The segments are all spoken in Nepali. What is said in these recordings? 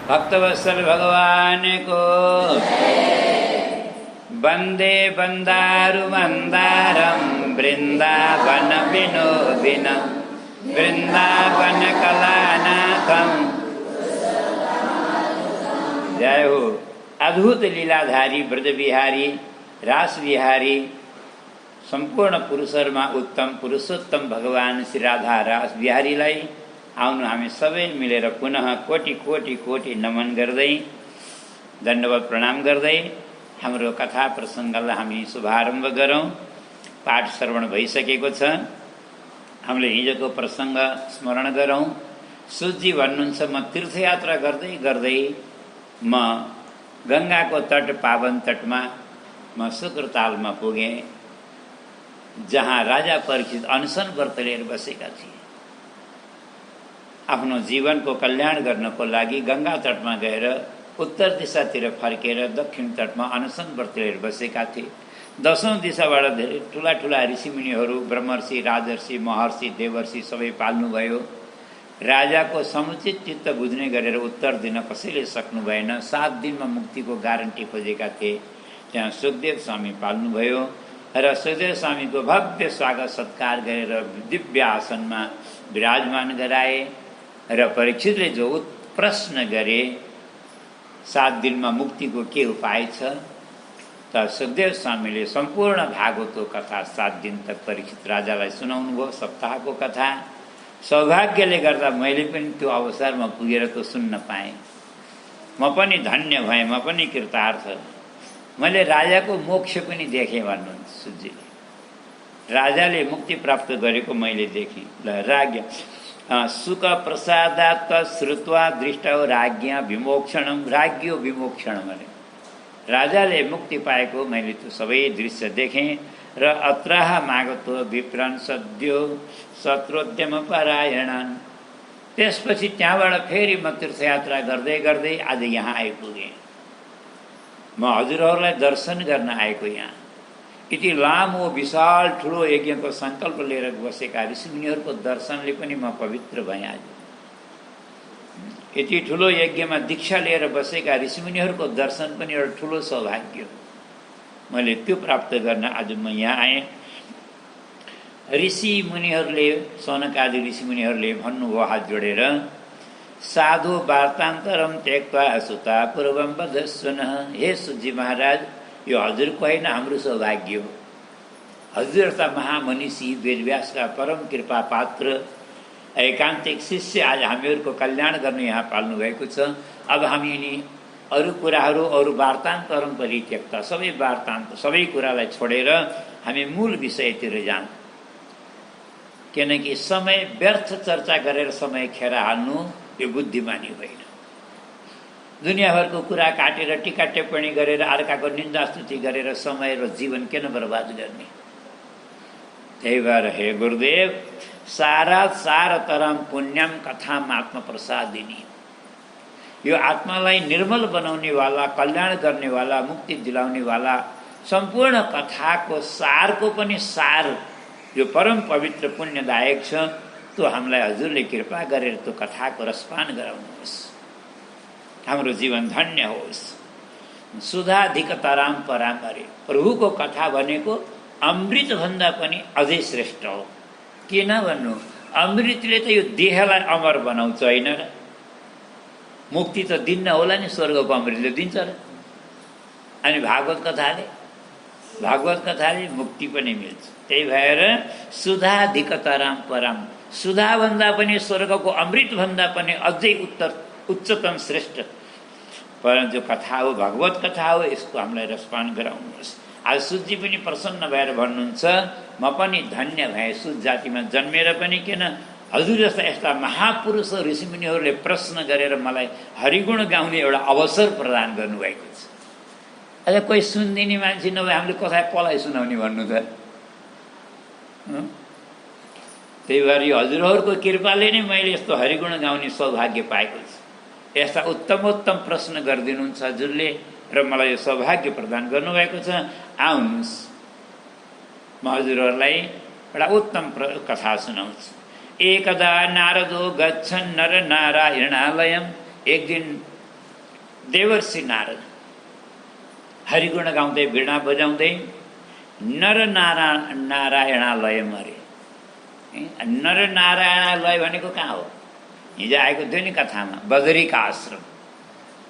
भक्तवत्सल भगवान को वंदे बंदारु मंदारम वृंदावन विनोदिन वृंदावन कलानाथम। जय हो। अद्भुत लीलाधारी ब्रज बिहारी रास बिहारी संपूर्ण पुरुषहरुमा उत्तम पुरुषोत्तम भगवान श्री राधा रास बिहारीलाई आउनु हामी सबै मिलेर पुनः कोटि कोटि कोटि नमन गर्दै दण्डवत प्रणाम गर्दै हाम्रो कथा प्रसङ्गलाई हामी शुभारम्भ गरौँ। पाठ श्रवण भइसकेको छ। हामीले हिजोको प्रसङ्ग स्मरण गरौँ। सुजी भन्नुहुन्छ, म तीर्थयात्रा गर्दै गर्दै म गङ्गाको तट पावन तटमा म शुक्रतालमा पुगेँ, जहाँ राजा परीक्षित अनसन व्रत लिएर बसेका थिए। आफ्नो जीवनको कल्याण गर्नको लागि गङ्गा तटमा गएर उत्तर दिशातिर फर्केर दक्षिण तटमा अनसन व्रत लिएर बसेका थिए। दशौं दिशाबाट धेरै ठुला ठुला ऋषिमुनिहरू ब्रह्मर्षि राजर्षि महर्षि देवर्षि सबै पाल्नुभयो। राजाको समुचित चित्त बुझ्ने गरेर उत्तर दिन कसैले सक्नु भएन। 7 दिनमा मुक्तिको ग्यारेन्टी खोजेका थिए। त्यहाँ सुखदेव स्वामी पाल्नुभयो र सुखदेव स्वामीको भव्य स्वागत सत्कार गरेर दिव्य आसनमा विराजमान गराए र परीक्षितले जो प्रश्न गरे 7 दिनमा मुक्तिको के उपाय छ, त सुखदेव स्वामीले सम्पूर्ण भागवतको कथा 7 दिन तक परीक्षित राजालाई सुनाउनु भयो। सप्ताहको कथा सौभाग्यले गर्दा मैले पनि त्यो अवसरमा पुगेर त्यो सुन्न पाएँ। म पनि धन्य भएँ, म पनि कृतार्थ। मैले राजाको मोक्ष पनि देखेँ भन्नुहुन्छ सुजीले। राजाले मुक्ति प्राप्त गरेको मैले देखेँ। ल राज्ञ सुख प्रसादात् श्रुत्वा दृष्टौ राज्ञा विमोक्षणम राज्ञो विमोक्षणम अरे। राजाले मुक्ति पाएको मैले त्यो सबै दृश्य देखेँ र अत्राह मागतो विप्रान सद्यो शत्रुद्यम परायणन। त्यसपछि त्यहाँबाट फेरि म तीर्थयात्रा गर्दै गर्दै आज यहाँ आइपुगेँ। म हजुरहरूलाई दर्शन गर्न आएको यहाँ। यति लामो विशाल ठुलो यज्ञको संकल्प लिएर बसेका ऋषिमुनिहरूको दर्शनले पनि म पवित्र भएँ। आज यति ठुलो यज्ञमा दीक्षा लिएर बसेका ऋषिमुनिहरूको दर्शन पनि एउटा ठुलो सौभाग्य हो। मैले त्यो प्राप्त गर्न आज म यहाँ आएँ। ऋषिमुनिहरूले सनकादि ऋषिमुनिहरूले भन्नुभयो हात जोडेर, साधु वार्तान्तरम त्यक्त्वा सुता पूर्वम वदस्वनः। हे सुजी महाराज, यो हजुरको होइन, हाम्रो सौभाग्य हो। हजुर जस्ता महामनीषी वेदव्यासका परम कृपा पात्र एकान्तिक शिष्य आज हामीहरूको कल्याण गर्न यहाँ पाल्नु भएको छ। अब हामी यिनी अरू कुराहरू अरू वार्तान्तरम परित्यक्ता सबै वार्तान्त सबै कुरालाई छोडेर हामी मूल विषयतिर जाऊँ। किनकि समय व्यर्थ चर्चा गरेर समय खेर हाल्नु यो बुद्धिमानी होइन। दुनियाँभरको कुरा काटेर टीका टिप्पणी गरेर अर्काको निन्दा स्तुति गरेर समय र जीवन किन बर्बाद गर्ने। त्यही भएर हे गुरुदेव, सारात् सारतरम पुण्यम कथाम आत्म प्रसादिनी। यो आत्मालाई निर्मल बनाउने वाला, कल्याण गर्ने वाला, मुक्ति दिलाउने वाला सम्पूर्ण कथाको सारको पनि सार यो परम पवित्र पुण्यदायक छ। त्यो हामीलाई हजुरले कृपा गरेर त्यो कथाको रसपान गराउनुहोस्, हाम्रो जीवन धन्य होस्। सुधाधिकतराम पराम अरे। प्रभुको कथा भनेको अमृतभन्दा पनि अझै श्रेष्ठ हो। किन भन्नु, अमृतले त यो देहलाई अमर बनाउँछ होइन र? मुक्ति त दिन्न होला नि, स्वर्गको अमृतले दिन्छ र? अनि भागवत कथाले मुक्ति पनि मिल्छ। त्यही भएर सुधाधिकतराम पराम, सुधाभन्दा पनि स्वर्गको अमृतभन्दा पनि अझै उच्चतम श्रेष्ठ पर जो कथा हो भगवत कथा हो, यसको हामीलाई रसपान गराउनुहोस्। आज सुजी पनि प्रसन्न भएर भन्नुहुन्छ, म पनि धन्य भएँ सुज जातिमा जन्मेर पनि। किन हजुर जस्ता यस्ता महापुरुष ऋषिमुनिहरूले प्रश्न गरेर मलाई हरिगुण गाउने एउटा अवसर प्रदान गर्नुभएको छ। अझ कोही सुनिदिने मान्छे नभए हामीले कसलाई कसलाई सुनाउने भन्नु त। त्यही भएर यो हजुरहरूको कृपाले नै मैले यस्तो हरिगुण गाउने सौभाग्य पाएको छु। यस्ता उत्तमोत्तम प्रश्न गरिदिनुहुन्छ हजुरले र मलाई यो सौभाग्य प्रदान गर्नुभएको छ। आउनुहोस्, म हजुरहरूलाई एउटा उत्तम कथा सुनाउँछु। एकदा नारदो गच्छन् नर नारायणालयम। एक दिन देवर्षि नारद हरिगुण गाउँदै वीणा बजाउँदै नर नारायणालय मरे। नर नारायणालय भनेको कहाँ हो? हिजो आएको थियो नि कथामा, बदरीका आश्रम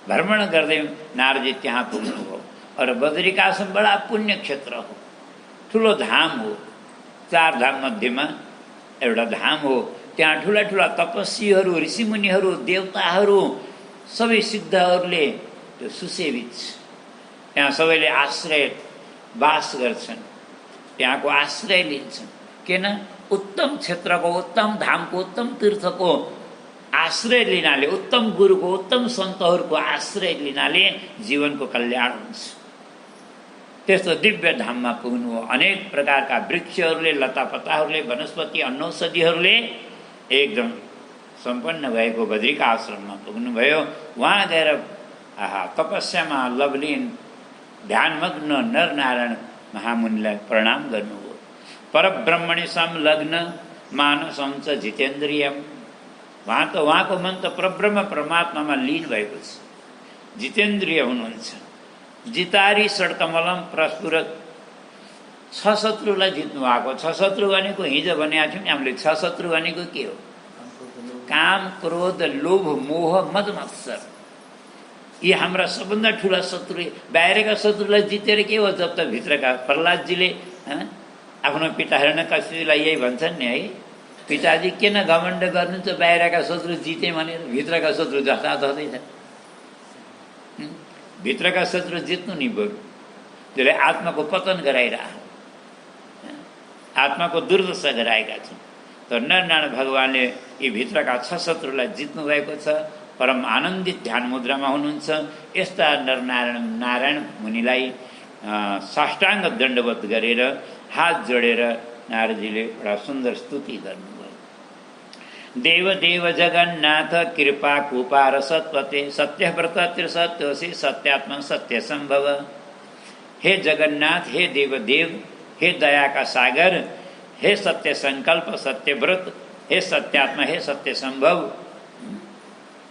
भ्रमण गर्दै नारदजी त्यहाँ पुग्नुभयो। और बदरीका आश्रम बडा पुण्य क्षेत्र हो, ठुलो धाम हो, 4 धाम मध्येमा एउटा धाम हो। त्यहाँ ठुला ठुला तपस्वीहरू, ऋषिमुनिहरू, देवताहरू, सबै सिद्धहरूले त्यो सुसेवित छ। त्यहाँ सबैले आश्रय वास गर्छन्, त्यहाँको आश्रय लिन्छन्। किन? उत्तम क्षेत्रको, उत्तम धामको, उत्तम तीर्थको आश्रय लिनाले, उत्तम गुरुको, उत्तम सन्तहरूको आश्रय लिनाले जीवनको कल्याण हुन्छ। त्यस्तो दिव्य धाममा पुग्नु हो। अनेक प्रकारका वृक्षहरूले, लतापताहरूले, वनस्पति, अन्नौषधिहरूले एकदम सम्पन्न भएको बद्रिका आश्रममा पुग्नुभयो। वहाँ गएर तपस्यामा लवलीन ध्यानमग्न नरनारायण महामुनिलाई प्रणाम गर्नुभयो। परब्रह्मणि संलग्न मानसं च जितेन्द्रियम। उहाँको मन त परब्रह्म परमात्मामा लीन भएको छ, जितेन्द्रिय हुनुहुन्छ। जितारी षड्कमलम प्रस्फुर, 6 शत्रुलाई जित्नु भएको। 6 शत्रु भनेको हिजो भनेको थियौँ नि हामीले, 6 शत्रु भनेको के हो? काम, क्रोध, लोभ, मोह, मद, मत्सर। यी हाम्रा सबभन्दा ठुला शत्रु। बाहिरका शत्रुलाई जितेर के हो? जब त भित्रका प्रहलादजीले आफ्नो पिता हिरण्यकशिपुलाई यही भन्छन् नि है, पिताजी किन घमण्ड गर्नुहुन्छ बाहिरका शत्रु जिते भनेर, भित्रका शत्रु जताततै छ। भित्रका शत्रु जित्नु नि बरु, त्यसले आत्माको पतन गराइरह, आत्माको दुर्दशा गराएका छन्। तर नरनारायण भगवानले यी भित्रका 6 शत्रुलाई जित्नु भएको छ। परम आनन्दित ध्यान मुद्रामा हुनुहुन्छ। यस्ता नारायण मुनिलाई साष्टाङ्ग दण्डवत गरेर हात जोडेर नारदजीले एउटा सुन्दर स्तुति गर्नुभयो। देव देव जगन्नाथ कृपा कुपार सत्पते, सत्यव्रत त्रिसत्योसी सत्यात्मा सत्य संभव। हे जगन्नाथ, हे देवदेव, हे दयाका सागर, हे सत्य संकल्प, सत्यव्रत, हे सत्यात्मा, हे सत्य संभव।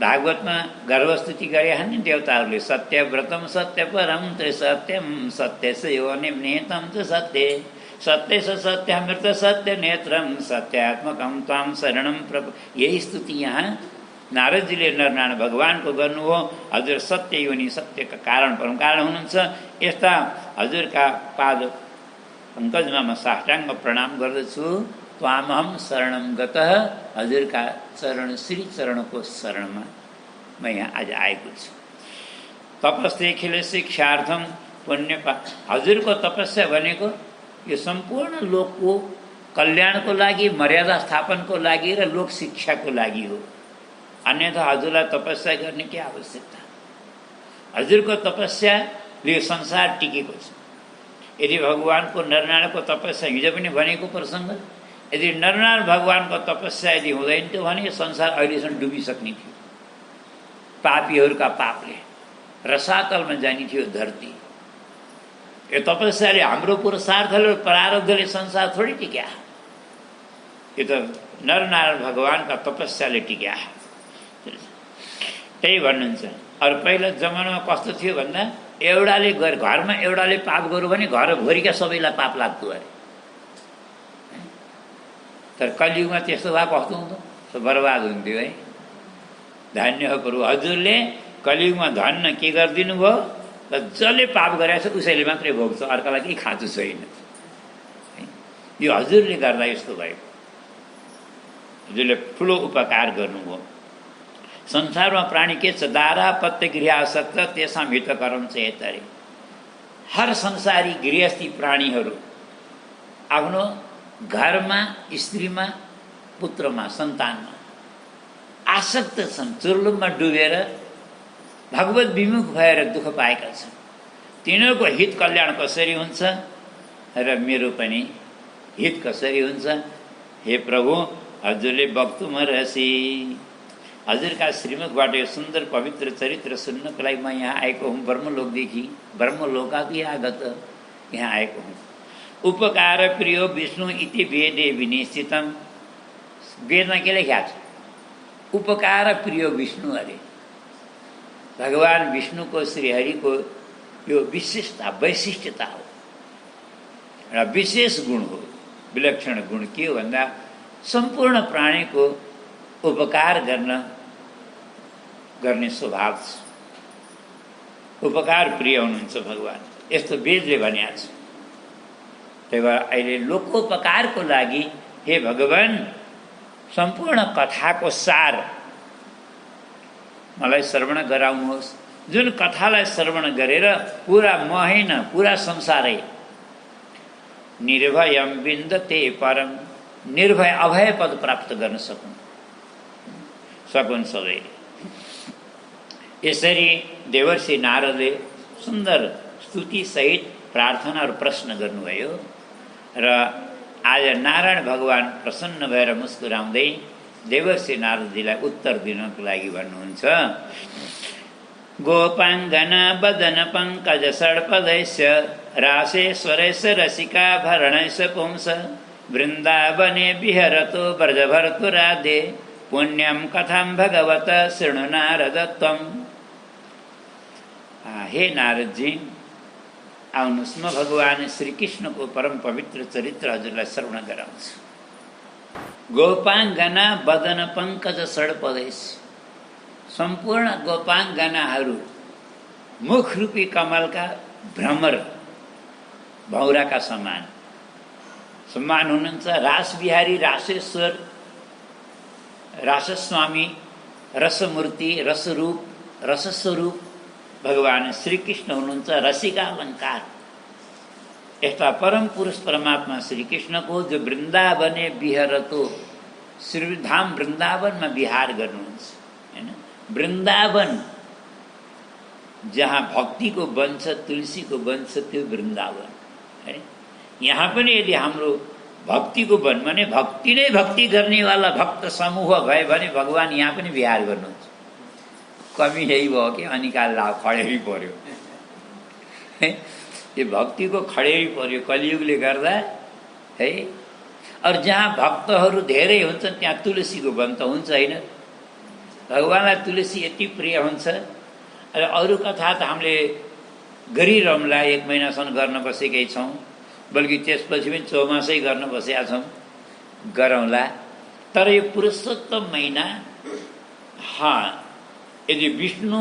भागवतमा गर्भस्तुति गरे नि देवताहरूले, सत्यव्रतम सत्य परम त्रिसत्यम सत्य सेवनिम निहितम च सत्य सत्य स सत्यामृत सत्य नेत्रम सत्यात्मकम ताम शरणम प्रभ। यही स्तुति यहाँ नारदजीले नरनारायण भगवानको गर्नु हो। हजुर सत्य योनि, सत्यका कारण परम कारण हुनुहुन्छ। यस्ता हजुरका पाद पङ्कजमा म साष्टाङ्ग प्रणाम गर्दछु। त्वामहम शरणम गतः, हजुरका चरण श्री चरणको शरणमा म यहाँ आज आएको छु। तपस्यखिल शिक्षार्थम पुण्य हजुरको तपस्या भनेको यो सम्पूर्ण लोकको कल्याणको लागि, मर्यादा स्थापनको लागि र लोक शिक्षाको लागि हो। अन्यथा हजुरलाई तपस्या गर्ने के आवश्यकता? हजुरको तपस्याले संसार टिकेको छ। यदि भगवानको नरनारायणको तपस्या, हिजो पनि भनेको प्रसङ्ग, यदि नरनारायण भगवानको तपस्या यदि हुँदैन थियो भने संसार अहिलेसम्म डुबिसक्ने थियो। पापीहरूका पापले रसातलमा जाने थियो धरती। यो तपस्याले, हाम्रो पुरुषार्थले, प्रारब्धले संसार थोरै टिक्या। यो त नरनारायण भगवानका तपस्याले टिक्या। त्यही भन्नुहुन्छ। अरू पहिला जमानामा कस्तो थियो भन्दा, एउटाले घरमा एउटाले पाप गर्यो भने घरभरिका सबैलाई पाप लाग्थ्यो अरे। तर कलियुगमा त्यस्तो भए कस्तो हुन्थ्यो? बर्बाद हुन्थ्यो है। धन्य हो प्रभु, हजुरले कलियुगमा धन्न के गरिदिनु भयो? र जसले पाप गरेको छ उसैले मात्रै भोग्छ, अर्कालाई केही खाँचो छैन। यो हजुरले गर्दा यस्तो भयो। हजुरले ठुलो उपकार गर्नुभयो। संसारमा प्राणी के छ? दारा पत्य गृह आसक्त तेसाम हितकरम चेतरे। हर संसारी गृहस्थी प्राणीहरू आफ्नो घरमा, स्त्रीमा, पुत्रमा, सन्तानमा आसक्त छन्। चुर्लुममा डुबेर भगवत विमुख भएर दुःख पाएका छन्। तिनीहरूको हित कल्याण कसरी हुन्छ र मेरो पनि हित कसरी हुन्छ? हे प्रभु, हजुरले वक्तुमा रहसी, हजुरका श्रीमुखबाट यो सुन्दर पवित्र चरित्र सुन्नको लागि म यहाँ आएको हुँ। ब्रह्मलोकदेखि, ब्रह्मलोकादि आगत यहाँ आएको हुँ। उपकार प्रियो विष्णु इति वेदे विनिश्चितम। वेदमा के लेखेको छ? उपकार प्रियो विष्णु अरे। भगवान विष्णुको श्रीहरिको यो विशिष्टता वैशिष्ट्यता हो, एउटा विशेष गुण हो। विलक्षण गुण के हो भन्दा सम्पूर्ण प्राणीको उपकार गर्ने स्वभाव छ। उपकार प्रिय हुनुहुन्छ भगवान, यस्तो वेदले भनेको छ। त्यही भएर अहिले लोकोपकारको लागि हे भगवान सम्पूर्ण कथाको सार मलाई श्रवण गराउनुहोस्। जुन कथालाई श्रवण गरेर पुरा म होइन पुरा संसारै निर्भयम विन्दते परम, निर्भय अभय पद प्राप्त गर्न सकुन् सबैले। यसरी देवर्षि नारदले सुन्दर स्तुति सहित प्रार्थना र प्रश्न गर्नुभयो र आज नारायण भगवान प्रसन्न भएर मुस्कुराउँदै देवर्षि नारदजीलाई उत्तर दिनको लागि भन्नुहुन्छ। गोपाङ्गना बदन पङ्कज षड्पदैश्च रासेश्वरैश्च रसिकाभरणैश्च पुंस वृन्दावने विहरतो व्रजभर्तुराधे पुण्यं कथां भगवत शृणु नारद त्वम्। हे नारदजी, आउनुहोस्, म भगवान श्रीकृष्णको परम पवित्र चरित्र हजुरलाई श्रवण गराउँछु। गोपाङ्गना बदन पङ्कज षड्पदैश, सम्पूर्ण गोपाङ्गनाहरू मुखरूपी कमलका भ्रमर भौराका समान हुनुहुन्छ। रासबिहारी रासेश्वर रासस्वामी रसमूर्ति रसरूप रसस्वरूप भगवान श्रीकृष्ण हुनुहुन्छ। रसिका अलङ्कार यस्ता परम पुरुष परमात्मा श्रीकृष्णको जो वृन्दावने विहरतो, श्रीधाम वृन्दावनमा विहार गर्नुहुन्छ हैन। वृन्दावन जहाँ भक्तिको वन छ, तुलसीको वन छ, त्यो वृन्दावन है। यहाँ पनि यदि हाम्रो भक्तिको वन भने भक्ति नै भक्ति गर्नेवाला भक्त समूह भए भने भगवान यहाँ पनि विहार गर्नुहुन्छ। कमी यही भयो कि अनिकाल लाभ खडेरी पर्यो, यो भक्तिको खडेरी पर्यो कलियुगले गर्दा है। और जहाँ भक्तहरू धेरै हुन्छन् त्यहाँ तुलसीको वन त हुन्छ होइन। भगवानलाई तुलसी यति प्रिय हुन्छ। र अरू कथा त हामीले गरिरहँला, 1 महिनासम्म गर्न बसेकै छौँ, बल्कि त्यसपछि पनि चौमासै गर्न बसेका छौँ, गरौँला। तर यो पुरुषोत्तम महिना यदि विष्णु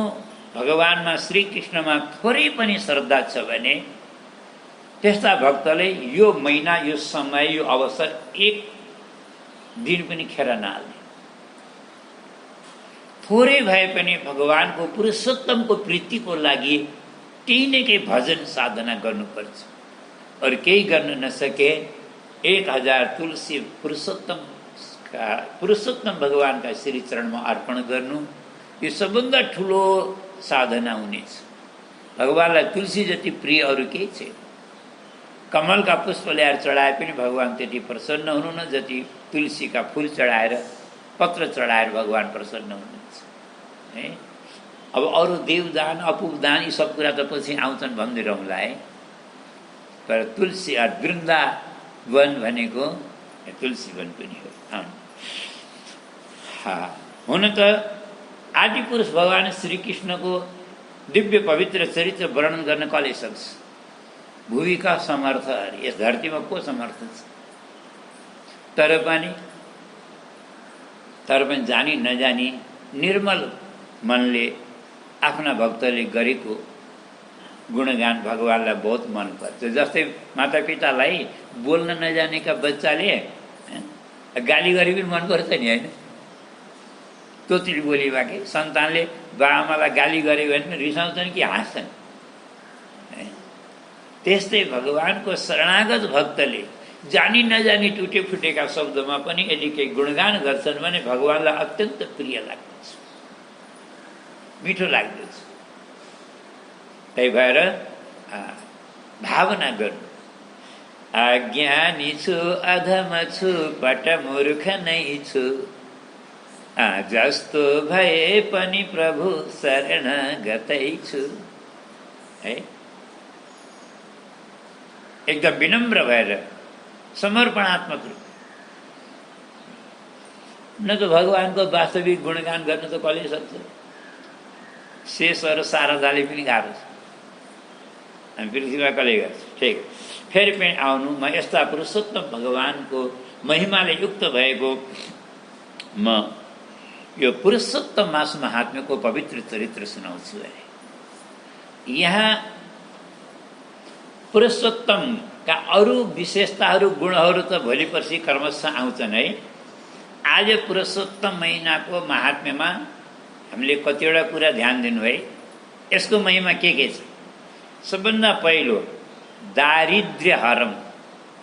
भगवानमा श्रीकृष्णमा थोरै पनि श्रद्धा छ भने त्यस्ता भक्तले यो महिना, यो समय, यो अवसर 1 दिन पनि खेर नहाल्ने। थोरै भए पनि भगवानको पुरुषोत्तमको प्रीतिको लागि केही न केही भजन साधना गर्नुपर्छ। और केही गर्न नसके 1000 तुलसी पुरुषोत्तम भगवानका श्री चरणमा अर्पण गर्नु, यो सबभन्दा ठुलो साधना हुनेछ। भगवानलाई तुलसी जति प्रिय अरू केही छैन। कमलका पुष्प ल्याएर चढाए पनि भगवान त्यति प्रसन्न हुनुहुन्न जति तुलसीका फुल चढाएर पत्र चढाएर भगवान प्रसन्न हुनुहुन्छ है। अब अरू देवदान अपुपदान यी सब कुरा त पछि आउँछन् भन्दै रहँला है। तर तुलसी वृन्दावन भनेको तुलसी वन पनि हो। हुन त आदिपुरुष भगवान श्रीकृष्णको दिव्य पवित्र चरित्र वर्णन गर्न कसले सक्छ? भूमिका समर्थ, यस धरतीमा को समर्थ छ? तर पनि जानी नजानी निर्मल मनले आफ्ना भक्तले गरेको गुणगान भगवानलाई बहुत मन पर्छ। जस्तै मातापितालाई बोल्न नजानेका बच्चाले गाली गरे पनि मन पर्छ नि होइन। तोतली बोली बाके सन्तानले बाआमालाई गाली गरे भने रिसाउँछन् कि हाँस्छन्। त्यस्तै भगवानको शरणागत भक्तले जानी नजानी टुटे फुटेका शब्दमा पनि यदि केही गुणगान गर्छन् भने भगवानलाई अत्यन्त प्रिय लाग्दछ, मिठो लाग्दछ। त्यही भएर भावना गर्नु। अज्ञानी छु अधम छु पटमूर्ख नै छु, जस्तो भए पनि प्रभु शरण गतै छु है। एकदम विनम्र भएर समर्पणात्मक रूप। न त भगवानको वास्तविक गुणगान गर्न त कसले सक्छ? शेषहरू शारदाले पनि गाह्रो छ, अनि पृथ्वीमा कसले गर्छ? ठिक, फेरि पनि आउनु, म यस्ता पुरुषोत्तम भगवानको महिमाले युक्त भएको म यो पुरुषोत्तम मास महात्म्यको पवित्र चरित्र सुनाउँछु अरे। यहाँ पुरुषोत्तमका अरू विशेषताहरू गुणहरू त भोलि पर्सि क्रमशः आउँछन् है। आज पुरुषोत्तम महिनाको महात्म्यमा हामीले कतिवटा कुरा ध्यान दिनु है। यसको महिमा के छ? सबभन्दा पहिलो दारिद्र्य हरम,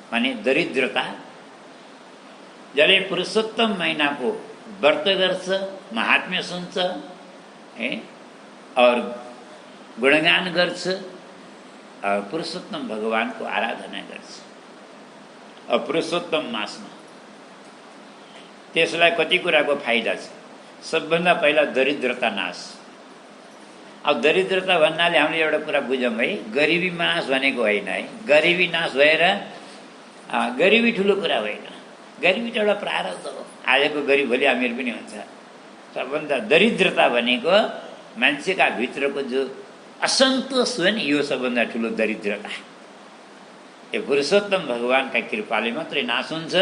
माने दरिद्रता। जसले पुरुषोत्तम महिनाको व्रत गर्छ, महात्म्य सुन्छ है, और गुणगान गर्छ, और पुरुषोत्तम भगवानको आराधना गर्छ, और पुरुषोत्तम मासमा त्यसलाई कति कुराको फाइदा छ। सबभन्दा पहिला दरिद्रता नाश। अब दरिद्रता भन्नाले हामीले एउटा कुरा बुझौँ है, गरिबी नाश भनेको होइन है। गरिबी नाश भएर गरिबी ठुलो कुरा होइन, गरिबी त एउटा प्रारब्ध हो। आजको गरिब भोलि अमीर पनि हुन्छ। सबभन्दा दरिद्रता भनेको मान्छेका भित्रको जो असन्तोष हो नि, यो सबभन्दा ठुलो दरिद्रता। यो पुरुषोत्तम भगवानका कृपाले मात्रै नाश हुन्छ।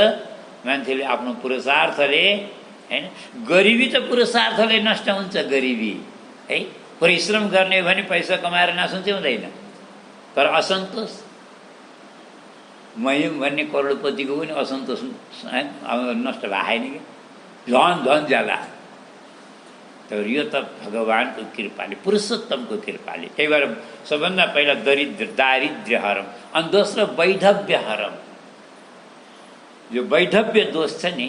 मान्छेले आफ्नो पुरुषार्थले हैन, गरिबी त पुरुषार्थले नष्ट हुन्छ। गरिबी है, परिश्रम गर्ने भने पैसा कमाएर नाश हुन्छ, हुँदैन। तर असन्तोष, मयम भन्ने करोडपतिको पनि असन्तोष नष्ट भएन कि, झन झन ज्यादा। तर यो त भगवानको कृपाले, पुरुषोत्तमको कृपाले। त्यही भएर सबभन्दा पहिला दारिद्र्य हरम, अनि दोस्रो वैधव्य हरम। जो वैधव्य दोष छ नि,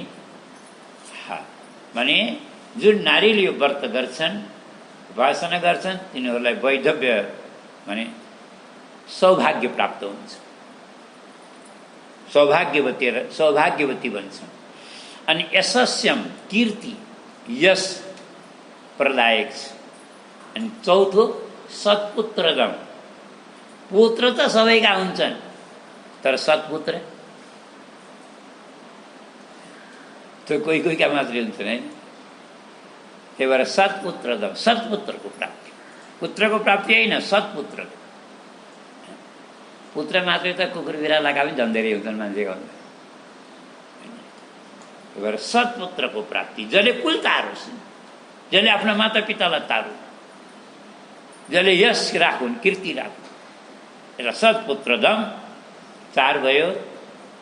भने जुन नारीले यो व्रत गर्छन्, उपासना गर्छन्, तिनीहरूलाई वैधव्य माने सौभाग्य प्राप्त हुन्छ, सौभाग्यवती बन्छन्। अनि यशस्यम, कीर्ति, यश प्रदायक छ। अनि चौथो सत्पुत्रदम, पुत्र त सबैका हुन्छन्, तर सत्पुत्र त्यो कोही कोहीका मात्रै हुन्छन् है। त्यही भएर सत्पुत्रदम, सत्पुत्रको प्राप्ति। पुत्रको प्राप्ति होइन, सत्पुत्र। पुत्र मात्रै त कुकुर बिरालाका पनि झन् धेरै हुन्छन् मान्छेको। त्यही भएर सत्पुत्रको प्राप्ति, जसले कुल तारोस्, जसले आफ्ना माता पितालाई तारुन्, जसले यश राखुन्, कीर्ति राखुन्, यसलाई सत्पुत्रदम। 4 भयो।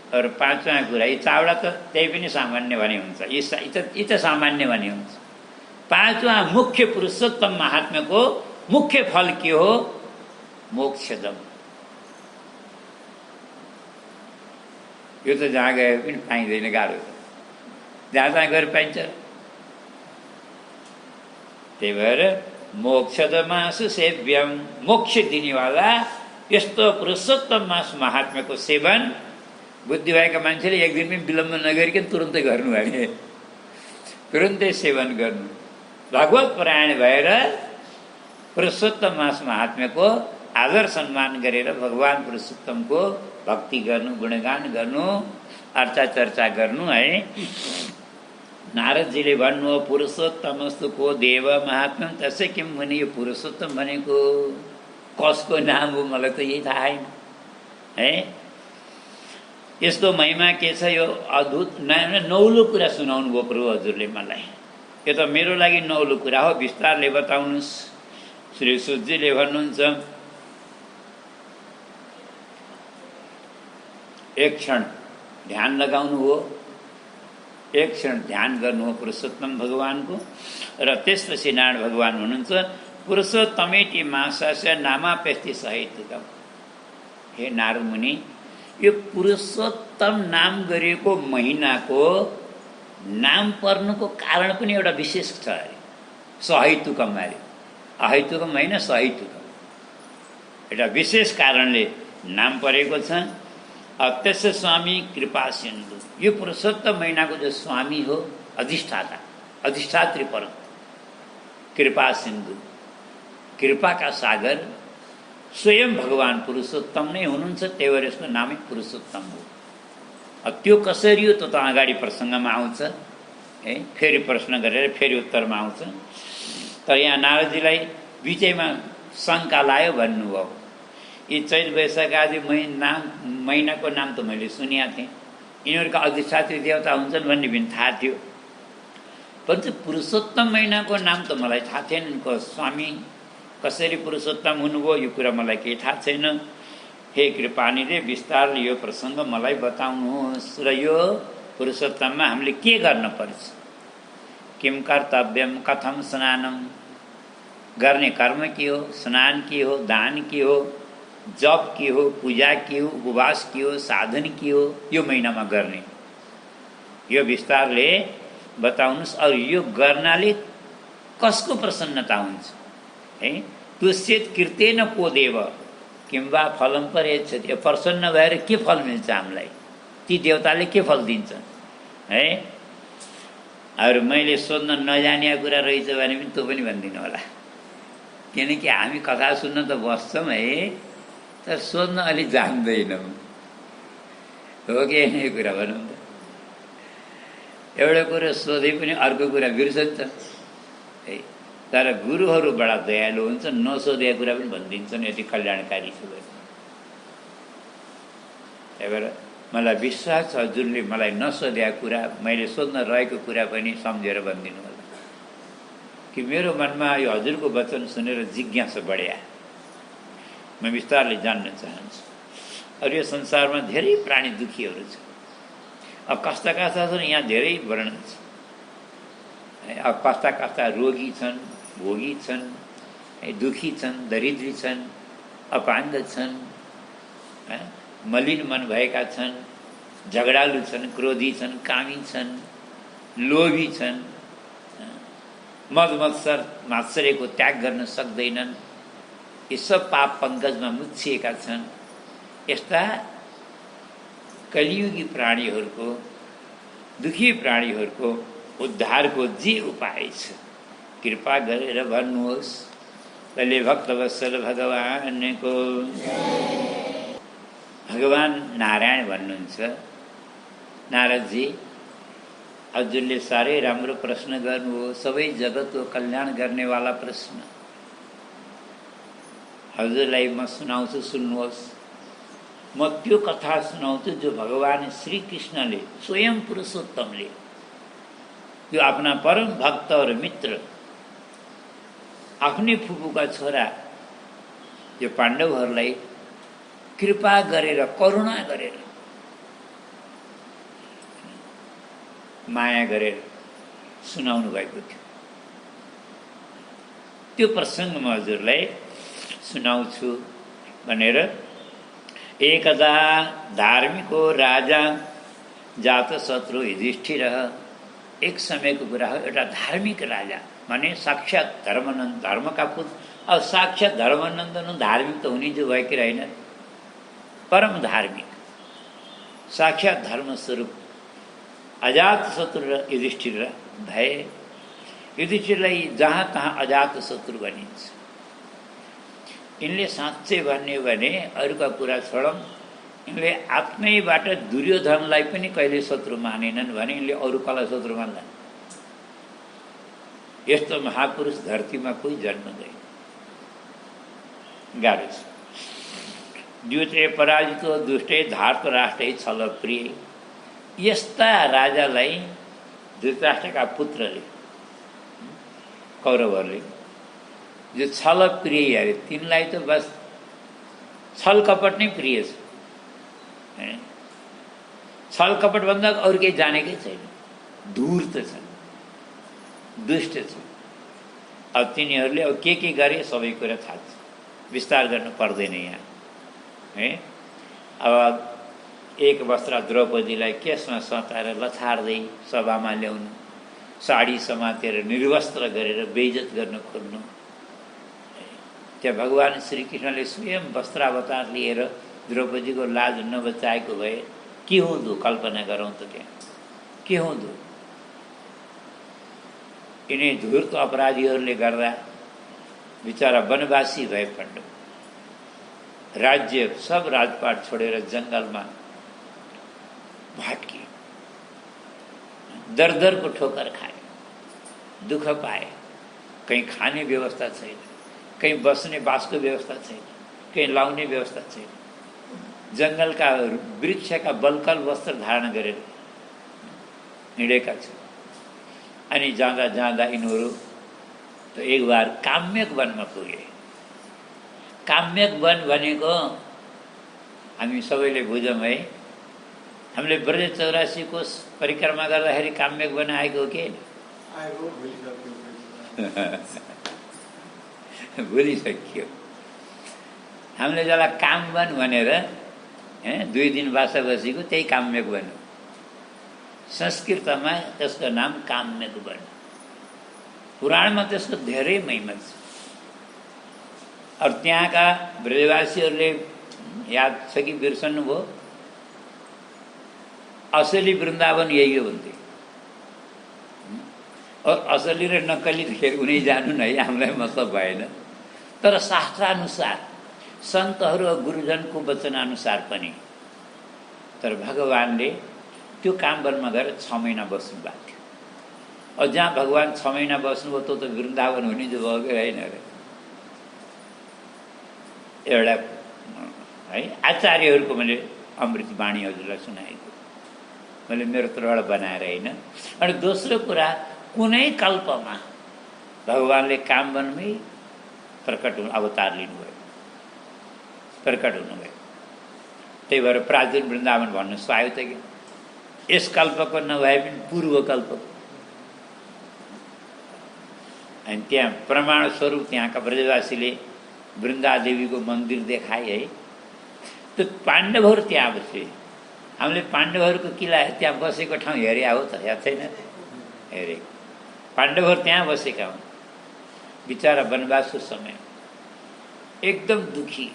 और 5वां कुरा, यी 4वटा त त्यही पनि सामान्य भने हुन्छ, यी त सामान्य भने हुन्छ। 5वां मुख्य पुरुषोत्तम महात्म्यको मुख्य फल के हो? मोक्षदम। यो त जहाँ गए पनि पाइँदैन, गाह्रो छ। जहाँ जहाँ गएर पाइन्छ। त्यही भएर मोक्षदमासु सेव्यम, मोक्ष दिनेवाला यस्तो पुरुषोत्तम मास महात्म्यको सेवन बुद्धि भएका मान्छेले एक दिन पनि विलम्ब नगरिकन तुरन्तै गर्नु भने, तुरन्तै सेवन गर्नु। भगवत परायण भएर पुरुषोत्तम मास महात्म्यको आदर सम्मान गरेर भगवान पुरुषोत्तमको भक्ति गर्नु, गुणगान गर्नु, अर्चा चर्चा गर्नु है। नारदजीले भन्नु, पुरुषोत्तमस्तु को देव महात्म्यम तस्य किम भने, यो पुरुषोत्तम भनेको कसको नाम हो? मलाई त यही थाहा छैन है। यस्तो महिमा के छ? यो अद्भुत नौलो कुरा सुनाउनु भयो प्रभु हजुरले मलाई। यो त मेरो लागि नौलो कुरा हो, विस्तारले बताउनुहोस्। श्री सुतजीले भन्नुहुन्छ, एक क्षण ध्यान लगाउनु हो, एक क्षण ध्यान गर्नु हो पुरुषोत्तम भगवानको। र त्यसपछि नारायण भगवान हुनुहुन्छ, पुरुषोत्तमेति मासस्य नामापेस्ति सहितम। हे नारद मुनि, यो पुरुषोत्तम नाम गरिएको महिनाको नाम पर्नुको कारण पनि एउटा विशेष छ अरे। सहितुकम अरे, अहितुकम होइन, सहितुकम। एउटा विशेष कारणले नाम परेको छ। त्यसै स्वामी कृपा सिन्धु, यो पुरुषोत्तम महिनाको जो स्वामी हो, अधिष्ठाता, अधिष्ठात्री परम कृपा सिन्धु, कृपाका सागर स्वयं भगवान पुरुषोत्तम नै हुनुहुन्छ। त्यही भएर यसको नामै पुरुषोत्तम हो। त्यो कसरी हो त अगाडि प्रसङ्गमा आउँछ है। फेरि प्रश्न गरेर फेरि उत्तरमा आउँछ। तर यहाँ नारदजीलाई बिचैमा शङ्का लायो भन्नुभयो। यी चैत वैशाख आदि महिनाको नाम त मैले सुनेको थिएँ, यिनीहरूका अधिष्ठात्री देवता हुन्छन् भन्ने पनि थाहा थियो, परन्तु पुरुषोत्तम महिनाको नाम त मलाई थाहा थिएन। स्वामी कसरी पुरुषोत्तम हुनुभयो यो कुरा मलाई केही थाहा छैन। हे कृपानिधि, विस्तारले यो प्रसङ्ग मलाई बताउनुहोस् र यो पुरुषोत्तममा हामीले के गर्न पर्छ? किम कर्तव्यम, कथम स्नानम, गर्ने कर्म के हो, स्नान के हो, दान के हो, जप के हो, पूजा के हो, उपवास के हो, साधन के हो, यो महिनामा गर्ने यो विस्तारले बताउनुहोस्। और यो गर्नाले कसको प्रसन्नता हुन्छ है? तुष्येत कृतेन को देव किम्बा फलम परेच्छति, प्रसन्न भएर के फल मिल्छ हामीलाई? ती देवताले के फल दिन्छन् है? अरू मैले सोध्न नजानेको कुरा रहेछ भने पनि त्यो पनि भनिदिनु होला, किनकि हामी कथा सुन्न त बस्छौँ है, तर सोध्न अलिक जान्दैनौँ। हो कि यो कुरा भनौँ त? एउटा कुरा सोधे पनि अर्को कुरा बिर्सन्छ है। तर गुरुहरू बडा दयालु हुन्छन्, नसोधेको कुरा पनि भनिदिन्छन्, यति कल्याणकारी छ भने। त्यही भएर मलाई विश्वास छ हजुरले मलाई नसोधेको कुरा, मैले सोध्न रहेको कुरा पनि सम्झेर भनिदिनु होला, कि मेरो मनमा यो हजुरको वचन सुनेर जिज्ञासा बढ्या, म विस्तारले जान्न चाहन्छु। अरू यो संसारमा धेरै प्राणी दुखीहरू छ। अब कस्ता कस्ता छन् यहाँ धेरै वर्णन छ। अब कस्ता कस्ता रोगी छन्, भोगी छन्, दुखी छन्, दरिद्री छन्, अपाङ्ग छन्, मलिन मन भएका छन्, झगडालु छन्, क्रोधी छन्, कामी छन्, लोभी छन्, मद मत्सर मात्सर्यको त्याग गर्न सक्दैनन्, यी सब पाप पङ्कजमा मुछिएका छन्। यस्ता कलियुगी प्राणीहरूको, दुखी प्राणीहरूको उद्धारको जे उपाय छ कृपा गरेर भन्नुहोस्। पहिले भक्तवत्सल भगवानको। भगवान नारायण भन्नुहुन्छ, नारदजी हजुरले साह्रै राम्रो प्रश्न गर्नुभयो, सबै जगतको कल्याण गर्नेवाला प्रश्न। हजुरलाई म सुनाउँछु, सुन्नुहोस्। म त्यो कथा सुनाउँछु जो भगवान श्री कृष्णले स्वयं पुरुषोत्तमले त्यो आफ्ना परम भक्त र मित्र आफ्नै फुपूका छोरा यो पाण्डवहरूलाई कृपा गरेर, करुणा गरेर, माया गरेर सुनाउनु भएको थियो। त्यो प्रसङ्ग म हजुरलाई सुनाउँछु भनेर। एकदा धार्मिको राजा जात शत्रु युधिष्ठिर, एक समयको कुरा हो। एउटा धार्मिक राजा माने साक्षात धर्मनन्द, धर्मका पुत्र। अब साक्षात धर्मनन्दन धार्मिक त हुने जो भयो कि होइन, परम धार्मिक, साक्षात धर्मस्वरूप अजात शत्रु र युधिष्ठिर भए। युधिष्ठिरलाई जहाँ तहाँ अजात शत्रु भनिन्छ। यिनले साँच्चै भन्ने भने अरूका कुरा छोडौँ, यिनले आफ्नैबाट दुर्योधनलाई पनि कहिले शत्रु मानेनन् भने यिनले अरू कसलाई शत्रु मान्दैन। यस्तो महापुरुष धरतीमा कोही जन्मदैन, गाह्रो छ। द्युते पराजितो दुष्टै धार्तराष्ट्रै छल प्रिय, यस्ता राजालाई धृतराष्ट्रका पुत्रले, कौरवहरूले जो छल प्रिय अरे, तिनलाई त बस छल कपट नै प्रिय छ। छल कपट भन्दा अरू केही जानेकै छैन, धूर्त छन्, दुष्ट छन्। अब तिनीहरूले अब के गरे सबै कुरा थाहा छ, विस्तार गर्नु पर्दैन यहाँ है। अब एक वस्त्र द्रौपदीलाई केसमा सताएर लथार्दै सभामा ल्याउनु, साडी समातेर निर्वस्त्र गरेर बेइज्जत गर्न खोज्नु। त्यहाँ भगवान श्रीकृष्णले स्वयं वस्त्रावतार लिएर द्रौपदीको लाज नबचाएको भए के हुँदो, कल्पना गरौँ त। त्यहाँ के हुँदो? यिनै धूर्त अपराधीहरूले गर्दा बिचरा वनवासी भए पाण्डव। राज्य सब राजपाट छोडेर जङ्गलमा भट्किए, दर दरको ठोकर खाए, दुःख पाए, कहीँ खाने व्यवस्था छैन, कहीं बस्ने बासको व्यवस्था छैन, कहीं लाउने व्यवस्था छैन। जङ्गलका वृक्षका बलकल वस्त्र धारण गरेर हिँडेका छन्। अनि जाँदा जाँदा यिनीहरू त एक बार काम्यक वनमा पुगे। काम्यक वन भनेको हामी सबैले बुझौँ है। हामीले ब्रज 84 को परिक्रमा गर्दाखेरि काम्यक वन आएको हो कि भुलिसकियो। हामीले जसलाई कामवन भनेर 2 दिन बासा बसेको त्यही काम्यक वन हो। संस्कृतमा त्यसको नाम काम्यक वन। पुराणमा त्यसको धेरै महिमा छ। और त्यहाँका ब्रजवासीहरूले याद छ कि बिर्सनु भयो, असली वृन्दावन यही हो भन्थे। और असली र नक्कली फेरि उनी जानु नै हामीलाई मतलब भएन। तर शास्त्रानुसार सन्तहरू र गुरुजनको वचनानुसार पनि तर भगवानले त्यो कामवनमा गएर 6 महिना बस्नु भएको थियो। और जहाँ भगवान 6 महिना बस्नुभयो त्यो त वृन्दावन हुने जो भएको होइन र। एउटा है आचार्यहरूको मैले अमृत वाणी हजुरलाई सुनाएको, मैले मेरो तर्फबाट बनाएर होइन। अनि दोस्रो कुरा, कुनै कल्पमा भगवानले कामवनमै प्रकट हुनु अवतार लिनुभयो, प्रकट हुनुभयो। त्यही भएर प्राचीन वृन्दावन भन्नु सुहायो त कि यस कल्पको नभए पनि पूर्व कल्पको। अनि त्यहाँ प्रमाण स्वरूप त्यहाँका ब्रजवासीले वृन्दादेवीको मन्दिर देखाए है। त्यो पाण्डवहरू त्यहाँ बसे। हामीले पाण्डवहरूको किला त्यहाँ बसेको ठाउँ हेरे हो त, याद छैन? हेरे पाण्डवहरू त्यहाँ बसेका हुन्। बिचरा वनवासको समय एकदम दुखी।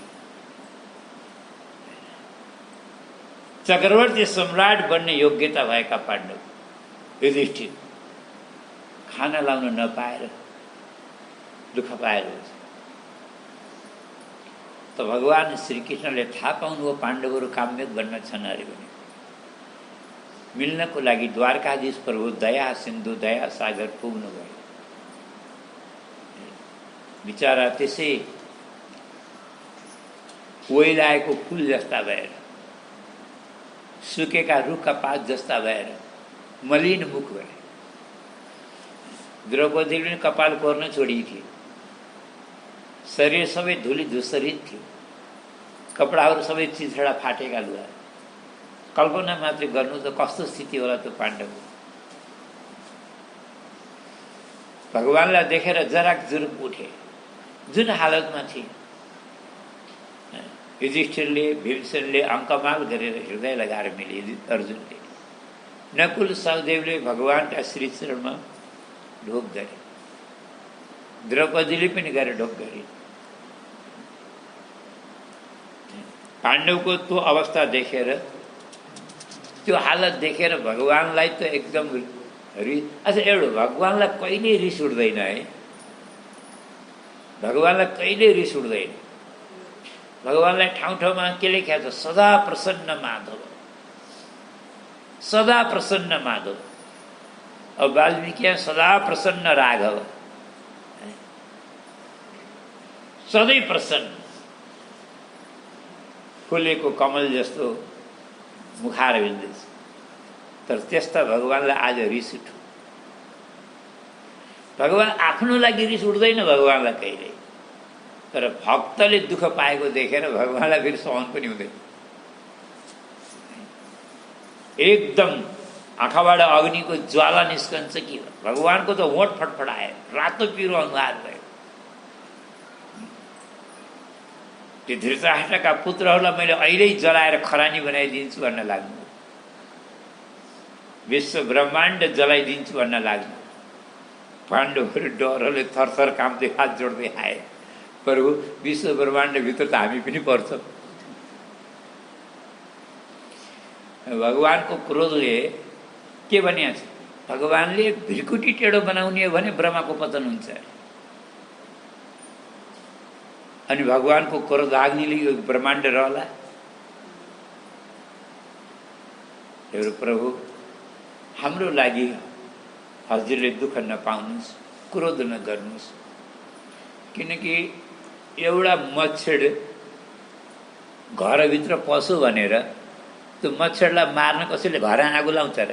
चक्रवर्ती सम्राट बन्ने योग्यता भएका पाण्डव युधिष्ठिर खाना लाउन नपाएर दुःख पाएर त भगवान श्रीकृष्णले थाहा पाउनुभयो पाण्डवहरू काम्यक बन्न छन् अरे भने मिल्नको लागि द्वारकाधीश प्रभु दया सिन्धु दया सागर पुग्नुभयो। बिचरा त्यसै ओइलाएको फुल जस्ता भएर, सुकेका रुखका पात जस्ता भएर मलिन मुख भए। द्रौपदीले पनि कपाल कोर्न छोडी थियो। शरीर सबै धुली धूसरित थियो। कपडाहरू सबै चिथडा फाटेका लुगा। कल्पना मात्रै गर्नु त कस्तो स्थिति होला त्यो पाण्डव। भगवानलाई देखेर जराक जुरुक उठे। जुन हालतमा थिए युधिष्ठिरले भीमसेनले अङ्कमाल गरेर हृदय लगाएर मिले अर्जुनले। नकुल सहदेवले भगवानका श्रीचरणमा ढोक गरे। द्रौपदीले पनि गरे ढोक गरे। पाण्डवको त्यो अवस्था देखेर, त्यो हालत देखेर भगवानलाई त एकदम अच्छा एउटा भगवानलाई कहिले रिस उठ्दैन है। भगवानलाई कहिले रिस उठ्दैन। भगवानलाई ठाउँ ठाउँमा के लेख्या छ? सदा प्रसन्न माधव, सदा प्रसन्न माधव। अब वाल्मीकि सदा प्रसन्न राघव, सधैँ प्रसन्न। फुलेको कमल जस्तो मुखार बिन्दैछ। तर त्यस्ता भगवानलाई आज रिस उठ्यो। भगवान आफ्नो लागि रिस उठ्दैन भगवानलाई कहिले। तर भक्तले दुःख पाएको देखेर भगवानलाई फेरि सहन पनि हुँदैन। एकदम आँखाबाट अग्निको ज्वाला निस्कन्छ कि भगवानको त होठ फटफटायो, रातो पिरो अनुहार भयो। त्यो धृतराष्ट्रका पुत्रहरूलाई मैले अहिल्यै जलाएर खरानी बनाइदिन्छु भन्न लाग्नु। विश्व ब्रह्माण्ड जलाइदिन्छु भन्न लाग्नु। पाण्डवहरू डरले थरथर काम्दै हात जोड्दै आए। प्रभु विश्व ब्रह्माण्डभित्र त हामी पनि पर्छौँ। भगवानको क्रोधले के भनिएको छ? भगवानले भिरकुटी टेढो बनाउने हो भने ब्रह्माको पतन हुन्छ। अनि भगवानको क्रोध अग्निले यो ब्रह्माण्ड रहला? हेर प्रभु, हाम्रो लागि हजुरले दुःख नपाउनुहोस्, क्रोध नगर्नुहोस्। किनकि एउटा मच्छर घरभित्र पसो भनेर त्यो मच्छरलाई मार्न कसैले घर आगो लाउँछ र?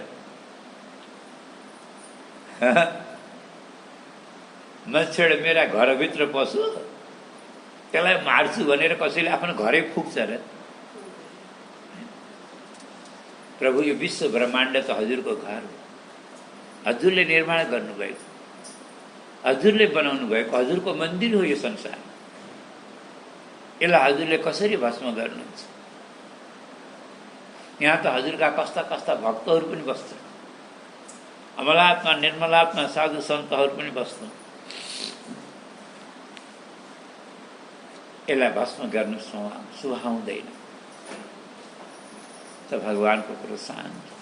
मच्छर मेरा घरभित्र पसो, त्यसलाई मार्छु भनेर कसैले आफ्नो घरै फुक्छ र? प्रभु, यो विश्व ब्रह्माण्ड त हजुरको घर हो। हजुरले निर्माण गर्नुभएको, हजुरले बनाउनु भएको, हजुरको मन्दिर हो यो संसार। यसलाई हजुरले कसरी भस्म गर्नुहुन्छ? यहाँ त हजुरका कस्ता कस्ता भक्तहरू पनि बस्छन्, अमलात्मा निर्मलात्मा साधु सन्तहरू पनि बस्छन्। यसलाई भस्म गर्नु सुहाउँदैन। त भगवानको कुरो शान्त